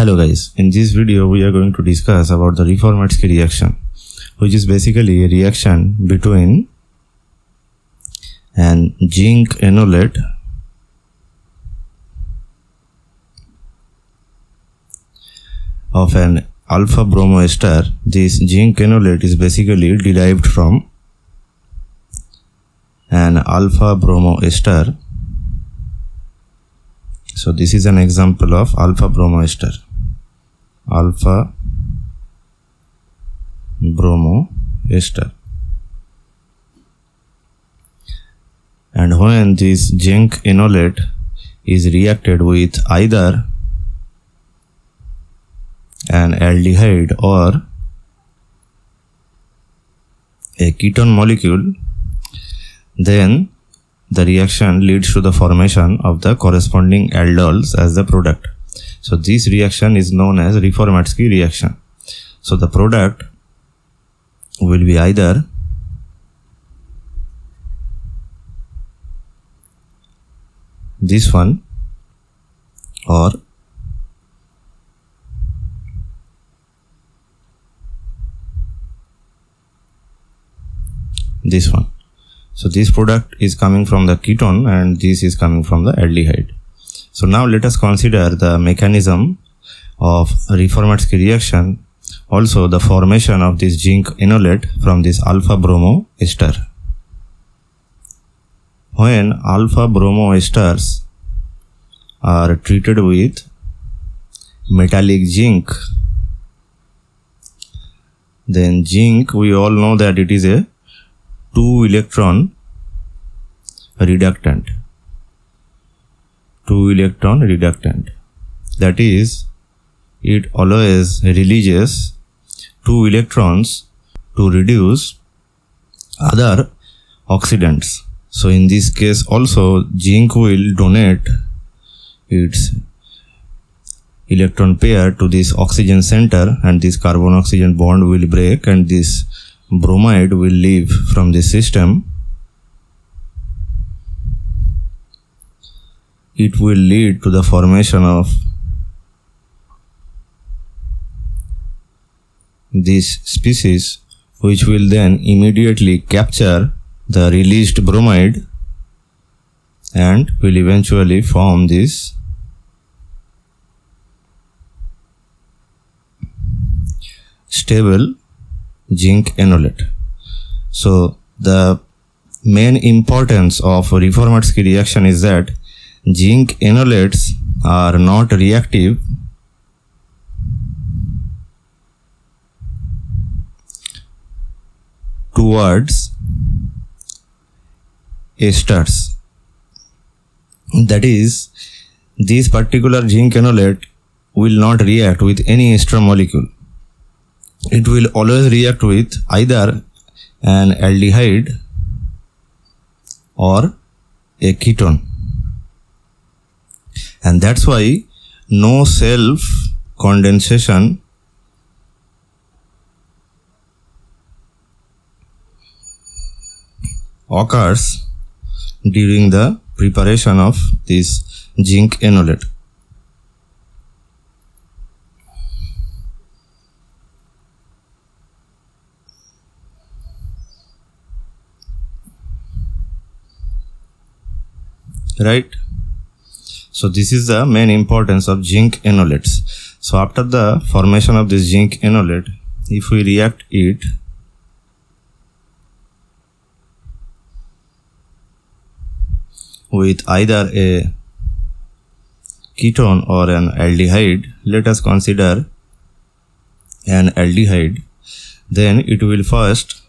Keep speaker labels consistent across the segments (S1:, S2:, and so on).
S1: Hello guys, in this video we are going to discuss about the Reformatsky reaction, which is basically a reaction between an zinc enolate of an alpha bromoester. This zinc enolate is basically derived from an alpha bromoester. So this is an example of alpha bromoester. Alpha bromoester. And when this zinc enolate is reacted with either an aldehyde or a ketone molecule, then the reaction leads to the formation of the corresponding aldehydes as the product. So this reaction is known as Reformatsky reaction. So the product will be either this one or this one. So this product is coming from the ketone and this is coming from the aldehyde. So now let us consider the mechanism of Reformatsky reaction, also the formation of this zinc enolate from this alpha bromoester. When alpha bromoesters are treated with metallic zinc, then zinc, we all know that it is a 2-electron reductant. 2-electron reductant. That is, it always releases 2 electrons to reduce other oxidants. So in this case also zinc will donate its electron pair to this oxygen center and this carbon-oxygen bond will break and this bromide will leave from the system. It will lead to the formation of this species, which will then immediately capture the released bromide and will eventually form this stable zinc enolate. So the main importance of Reformatsky reaction is that zinc enolates are not reactive towards esters. That is, this particular zinc enolate will not react with any ester molecule. It will always react with either an aldehyde or a ketone. And that's why no self condensation occurs during the preparation of this zinc enolate. Right? So this is the main importance of zinc enolates. So after the formation of this zinc enolate, if we react it with either a ketone or an aldehyde, let us consider an aldehyde, then it will first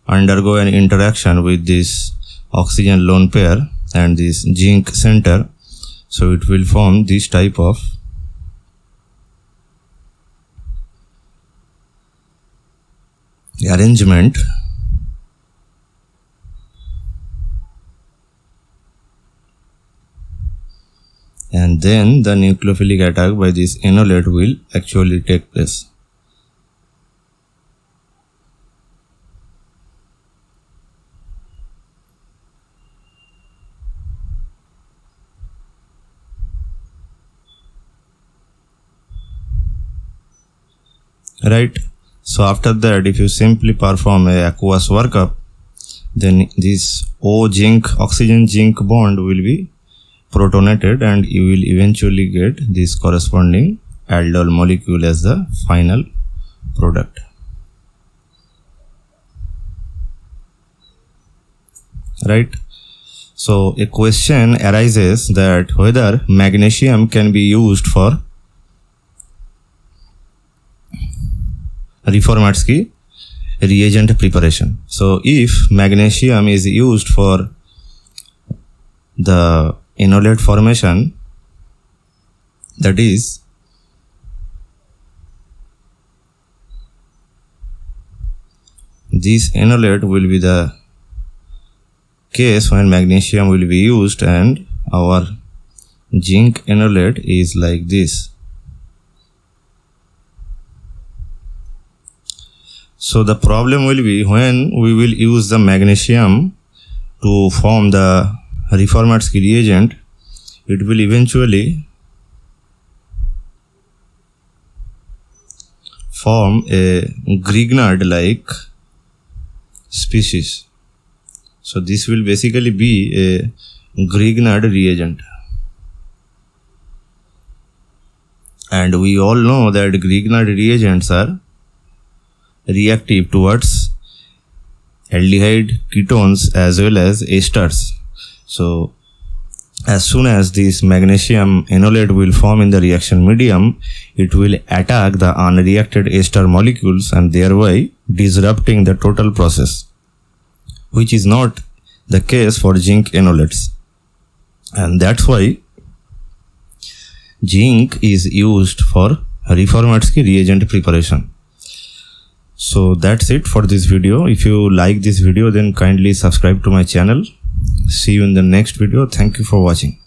S1: undergo an interaction with this oxygen lone pair and this zinc center. So it will form this type of arrangement, and then the nucleophilic attack by this enolate will actually take place. right? So after that, if you simply perform a aqueous workup, then this O zinc oxygen zinc bond will be protonated and you will eventually get this corresponding aldol molecule as the final product. Right? So a question arises that whether magnesium can be used for Reformatsky reagent preparation. So if magnesium is used for the enolate formation, that is this enolate will be the case when magnesium will be used, and our zinc enolate is like this. So the problem will be when we will use the magnesium to form the Reformatsky reagent, it will eventually form a Grignard-like species. So this will basically be a Grignard reagent. And we all know that Grignard reagents are reactive towards aldehyde ketones as well as esters. So as soon as this magnesium enolate will form in the reaction medium, it will attack the unreacted ester molecules and thereby disrupting the total process, which is not the case for zinc enolates. And that's why zinc is used for Reformatsky reagent preparation. So that's it for this video. If you like this video, then kindly subscribe to my channel. See you in the next video. Thank you for watching.